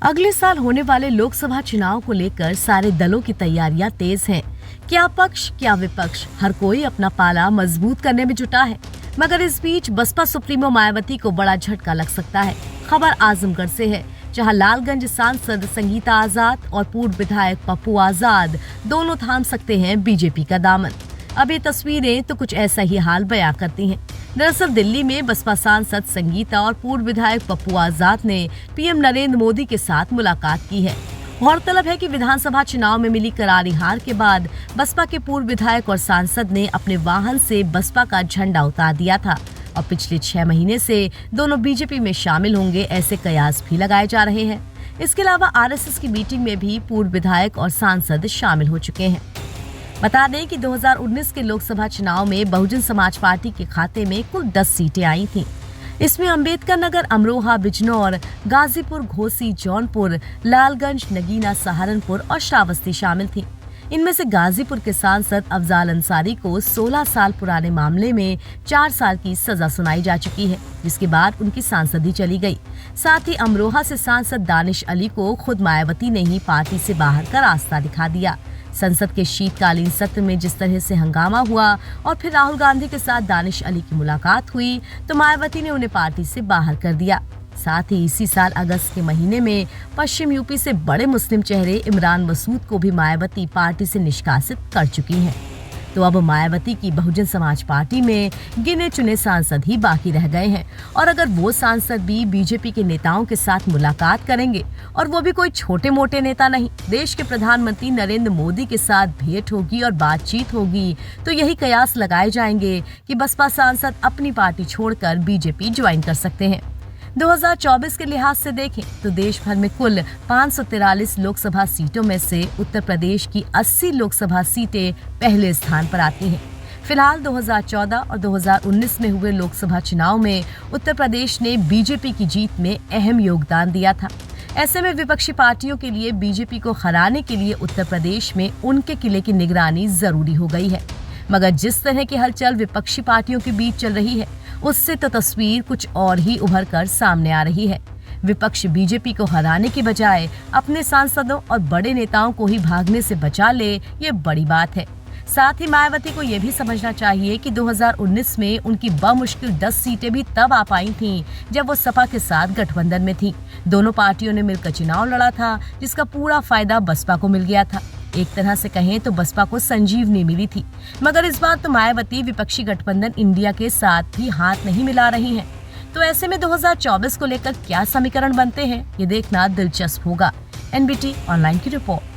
अगले साल होने वाले लोकसभा चुनाव को लेकर सारे दलों की तैयारियां तेज हैं। क्या पक्ष क्या विपक्ष, हर कोई अपना पाला मजबूत करने में जुटा है। मगर इस बीच बसपा सुप्रीमो मायावती को बड़ा झटका लग सकता है। खबर आजमगढ़ से है, जहां लालगंज सांसद संगीता आजाद और पूर्व विधायक पप्पू आजाद दोनों थाम सकते हैं बीजेपी का दामन। अब ये तस्वीरें तो कुछ ऐसा ही हाल बयां करती हैं। दरअसल दिल्ली में बसपा सांसद संगीता और पूर्व विधायक पप्पू आजाद ने पीएम नरेंद्र मोदी के साथ मुलाकात की है। गौरतलब है कि विधानसभा चुनाव में मिली करारी हार के बाद बसपा के पूर्व विधायक और सांसद ने अपने वाहन से बसपा का झंडा उतार दिया था और पिछले 6 महीने से दोनों बीजेपी में शामिल होंगे, ऐसे कयास भी लगाए जा रहे हैं। इसके अलावा आरएसएस की मीटिंग में भी पूर्व विधायक और सांसद शामिल हो चुके हैं। बता दें कि 2019 के लोकसभा चुनाव में बहुजन समाज पार्टी के खाते में कुल 10 सीटें आई थीं। इसमें अंबेडकर नगर, अमरोहा, बिजनौर, गाजीपुर, घोसी, जौनपुर, लालगंज, नगीना, सहारनपुर और श्रावस्ती शामिल थी। इनमें से गाजीपुर के सांसद अफजाल अंसारी को 16 साल पुराने मामले में 4 साल की सजा सुनाई जा चुकी है, जिसके बाद उनकी सांसदी चली गई। साथ ही अमरोहा से सांसद दानिश अली को खुद मायावती ने ही पार्टी से बाहर का रास्ता दिखा दिया। संसद के शीतकालीन सत्र में जिस तरह से हंगामा हुआ और फिर राहुल गांधी के साथ दानिश अली की मुलाकात हुई तो मायावती ने उन्हें पार्टी से बाहर कर दिया। साथ ही इसी साल अगस्त के महीने में पश्चिम यूपी से बड़े मुस्लिम चेहरे इमरान मसूद को भी मायावती पार्टी से निष्कासित कर चुकी हैं। तो अब मायावती की बहुजन समाज पार्टी में गिने चुने सांसद ही बाकी रह गए हैं और अगर वो सांसद भी बीजेपी के नेताओं के साथ मुलाकात करेंगे और वो भी कोई छोटे मोटे नेता नहीं, देश के प्रधानमंत्री नरेंद्र मोदी के साथ भेंट होगी और बातचीत होगी, तो यही कयास लगाए जाएंगे कि बसपा सांसद अपनी पार्टी छोड़कर बीजेपी ज्वाइन कर सकते हैं। 2024 के लिहाज से देखें तो देश भर में कुल 543 लोकसभा सीटों में से उत्तर प्रदेश की 80 लोकसभा सीटें पहले स्थान पर आती हैं। फिलहाल 2014 और 2019 में हुए लोकसभा चुनाव में उत्तर प्रदेश ने बीजेपी की जीत में अहम योगदान दिया था। ऐसे में विपक्षी पार्टियों के लिए बीजेपी को हराने के लिए उत्तर प्रदेश में उनके किले की निगरानी जरूरी हो गई है। मगर जिस तरह की हलचल विपक्षी पार्टियों के बीच चल रही है, उससे तो तस्वीर कुछ और ही उभर कर सामने आ रही है। विपक्ष बीजेपी को हराने की बजाय अपने सांसदों और बड़े नेताओं को ही भागने से बचा ले, ये बड़ी बात है। साथ ही मायावती को यह भी समझना चाहिए कि 2019 में उनकी बमुश्किल 10 सीटें भी तब आ पाई थीं जब वो सपा के साथ गठबंधन में थीं। दोनों पार्टियों ने मिलकर चुनाव लड़ा था, जिसका पूरा फायदा बसपा को मिल गया था। एक तरह से कहें तो बसपा को संजीवनी मिली थी। मगर इस बार तो मायावती विपक्षी गठबंधन इंडिया के साथ भी हाथ नहीं मिला रही हैं। तो ऐसे में 2024 को लेकर क्या समीकरण बनते हैं, ये देखना दिलचस्प होगा। एनबीटी ऑनलाइन की रिपोर्ट।